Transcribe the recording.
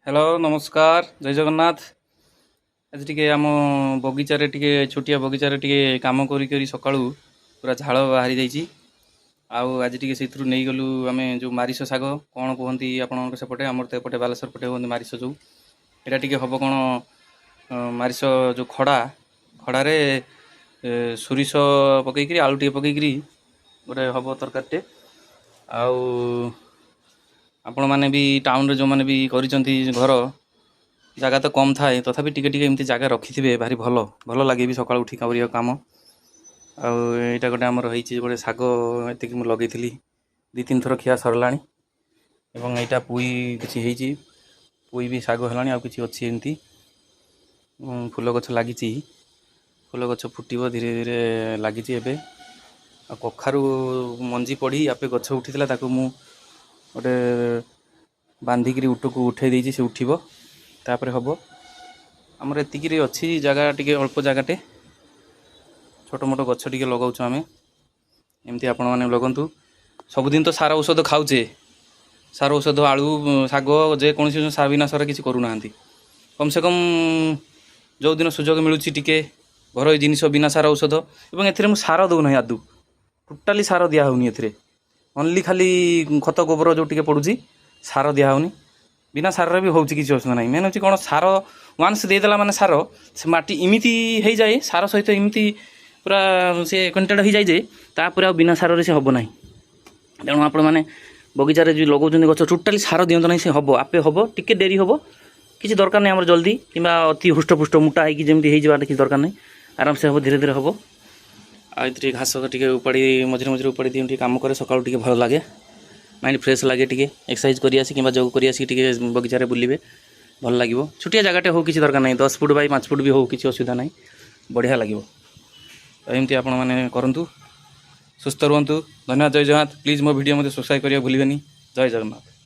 Hello नमस्कार जय जगन्नाथ। आज टिके आम बगीचारे टिके छोटिया बगीचारे टिके काम करी करी सकाळू पूरा झाड़ बाहरी जाइए। आउ आज टिके से नहीं गलु आम जो मारिश शाग कौन कहती आप सेपटे आमर तो एपटे बालेश्वर पटे कहते मारिश जो यहाँ टिके हम कौन मारिश जो खड़ा खड़े सोरिष पकईकरी आलू टे पकईकरी गोटे हम तरकारीटे आउ आपण मैंने भी टाउन रे जो मैंने भी करिसेंती घर जगह तो कम थाए तथापि टिके टिके एमती जगह रखिथिबे भारी भल भल लगे भी सकाळू उठी करिया काम। आईटा गोटे आमर होइछि गोटे साग एतिक मु लगेइथिली 2-3 थर खिया सरलाणी एवं एटा पुई किछि हेइछि पुई भी साग हेलाणी आ किछि अछि एमती फूल गछ लागिछि फूल गछ फुटिबो धीरे धीरे लागिछि एबे आ कखारु मंजी पड़ी आपे गछ उठितला ताकू मु गोटे बांधिकी उटू उठे देती से उठब तापर हम आमर एतिक अच्छी जगह टी अल्प जगहटे छोट मोट गछ टे लगाऊँ आम एमती आपण मैंने लगतु सबुदिन तो सार औषध खाऊे सार औषध आलू शाग जेकोसी बिना सार किसी करूना कम से कम जो दिन सुजोग मिलूँ टी घर जिनस बिना सार औषध और ए सार दौना आदू टोटाली सार दिहनी ए ओनली खाली खत गोबर जो टिके पड़ुची सार दिहनी बिना सारे भी होची किसी असुविधा नहीं। मेन हूँ कौन सार वान्स देदेला माने सार से माटी इमिति हो जाए सार सहित इमिति पूरा से कंटेक्ट हो जाए तापर आ बिना सारे से हम ना तेणु आपण मैंने बगीचार जो लगाऊँ गच टोटाली सार दिंत ना से हम आपे हम टिके डेरी हम किसी दरकार नहीं आम जल्दी कि अति हुष्टपुष्ट मोटा होमती हो किसी दरकार नहीं आराम से हम धीरे धीरे हम आए घास टे उपाड़ी मझे मझे उपाड़ी दिए कम करे सकाळू टे भल लगे माइंड फ्रेश लगे टे एक्सरसाइज करी जोग करी बगीचारे बुलिबे भल लगे छोटिया जगहटे हो किसी दरकार नहीं 10 फुट बाई 5 फुट भी हो किसी असुविधा नहीं बढ़िया लगे एमती आपण मैंने करूँ सुस्थ रुहतु। धन्यवाद जय जगन्नाथ। प्लीज मो वीडियो मत सब्सक्राइब करिया भूलिबेनी। जय जगन्नाथ।